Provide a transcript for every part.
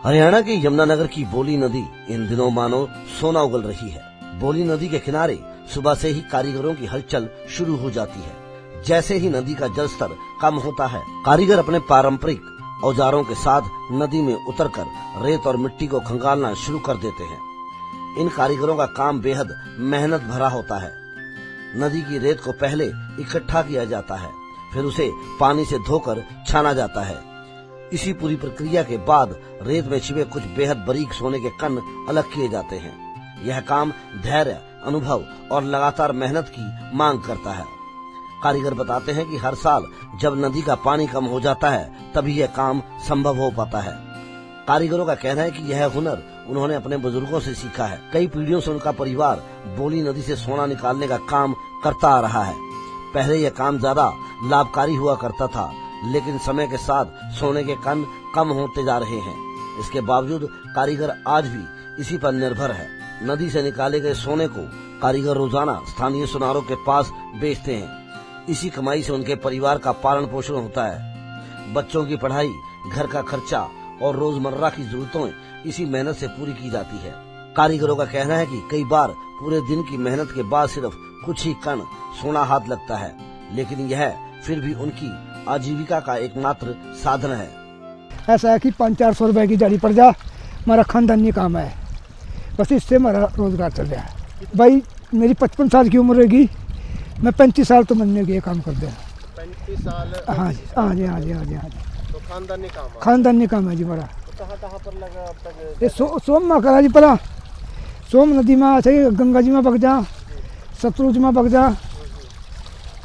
हरियाणा के यमुनानगर की बोली नदी इन दिनों मानो सोना उगल रही है। बोली नदी के किनारे सुबह से ही कारीगरों की हलचल शुरू हो जाती है। जैसे ही नदी का जलस्तर कम होता है, कारीगर अपने पारंपरिक औजारों के साथ नदी में उतरकर रेत और मिट्टी को खंगालना शुरू कर देते हैं। इन कारीगरों का काम बेहद मेहनत भरा होता है। नदी की रेत को पहले इकट्ठा किया जाता है, फिर उसे पानी से धोकर छाना जाता है। इसी पूरी प्रक्रिया के बाद रेत में छिपे कुछ बेहद बारीक सोने के कण अलग किए जाते हैं। यह काम धैर्य, अनुभव और लगातार मेहनत की मांग करता है। कारीगर बताते हैं कि हर साल जब नदी का पानी कम हो जाता है तभी यह काम संभव हो पाता है। कारीगरों का कहना है कि यह हुनर उन्होंने अपने बुजुर्गों से सीखा है। कई पीढ़ियों से उनका परिवार बोली नदी से सोना निकालने का काम करता आ रहा है। पहले यह काम ज्यादा लाभकारी हुआ करता था, लेकिन समय के साथ सोने के कण कम होते जा रहे हैं। इसके बावजूद कारीगर आज भी इसी पर निर्भर है। नदी से निकाले गए सोने को कारीगर रोजाना स्थानीय सुनारों के पास बेचते हैं। इसी कमाई से उनके परिवार का पालन पोषण होता है। बच्चों की पढ़ाई, घर का खर्चा और रोजमर्रा की जरूरतें इसी मेहनत से पूरी की जाती है। कारीगरों का कहना है कि कई बार पूरे दिन की मेहनत के बाद सिर्फ कुछ ही कण सोना हाथ लगता है, लेकिन यह फिर भी उनकी आजीविका का एकमात्र साधन है। ऐसा है कि 500-400 रुपए की दिहाड़ी पड़ जा, हमारा खानदानी काम है, बस इससे हमारा रोजगार चल रहा है। भाई मेरी 55 साल की उम्र रहेगी, मैं 35 साल तो महीने के काम कर दिया। 35 साल? हाँ जी, हाँ जी, हाँ जी, हाँ जी, हाँ जी। तो खानदानी काम है जी बड़ा। तो कहाँ पर लगा अब तक? ये सोम में करा जी, पला सोम नदी में चाहिए, गंगा जी में बग जा, सतलुज में बग जा,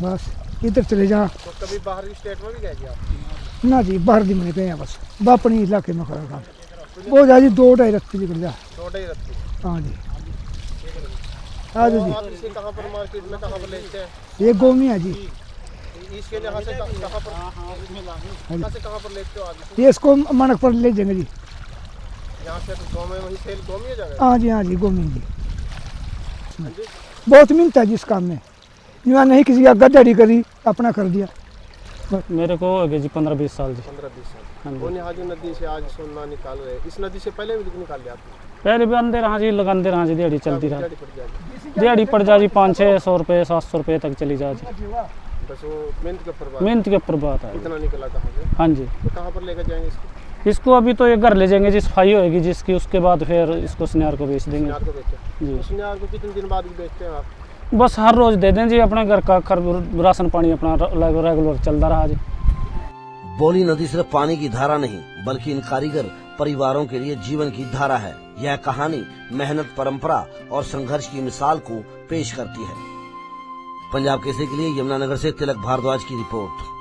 बस इधर चले जा। तो कभी बाहर की स्टेट में भी गए आप? ना जी, बाहर दी मैंने गए, बस अपने इलाके में करा काम। वो जा जी 2-2.5 रत्ती निकल जा। 2-2.5 रत्ती? हाँ जी। आज जी आप इसे कहाँ पर मार्केट में कहाँ पर लेते हैं? ये गोमी है जी। इसके यहाँ से कहाँ पर लेते हो आप? ये इसको मानक पर ले जाएंगे जी। यहाँ से गाँव में वही सेल गोमी हो जाएगा? हाँ जी, हाँ जी, गोमी जी। बहुत मिलता है जिस काम में, यहाँ नहीं किसी का गद्दारी करी, अपना कर दिया। मेरे को हो गए जी 15-20 साल जी। 15-20 साल। और यहाँ जो नदी से आज सोना निकाल रहे, इस नदी से पहले भी निकाल लिया आपने? पहले भी अंदर रहा जी, लगाते रहा जी, दिहाड़ी चलती रहा। दिहाड़ी पड़ जा जी 500-600 रुपये, 700 रुपये तक चली जा जी। बस वो मेहनत के ऊपर बात है। कितना निकला कहाँ से? हाँ जी। तो कहाँ पर लेकर जाएंगे इसको? इसको अभी तो ये घर ले जाएंगे जी, सफाई होएगी जिसकी, उसके बाद फिर इसको सुनियार को बेच देंगे जी। सुनियार को कितने दिन बाद बेचते हैं आप? बस हर रोज दे दें जी, अपने घर का राशन पानी अपना रेगुलर चलता रहा जी। बोली नदी सिर्फ पानी की धारा नहीं, बल्कि इन कारीगर परिवारों के लिए जीवन की धारा है। यह कहानी मेहनत, परंपरा और संघर्ष की मिसाल को पेश करती है। पंजाब केसरी के लिए यमुनानगर से तिलक भारद्वाज की रिपोर्ट।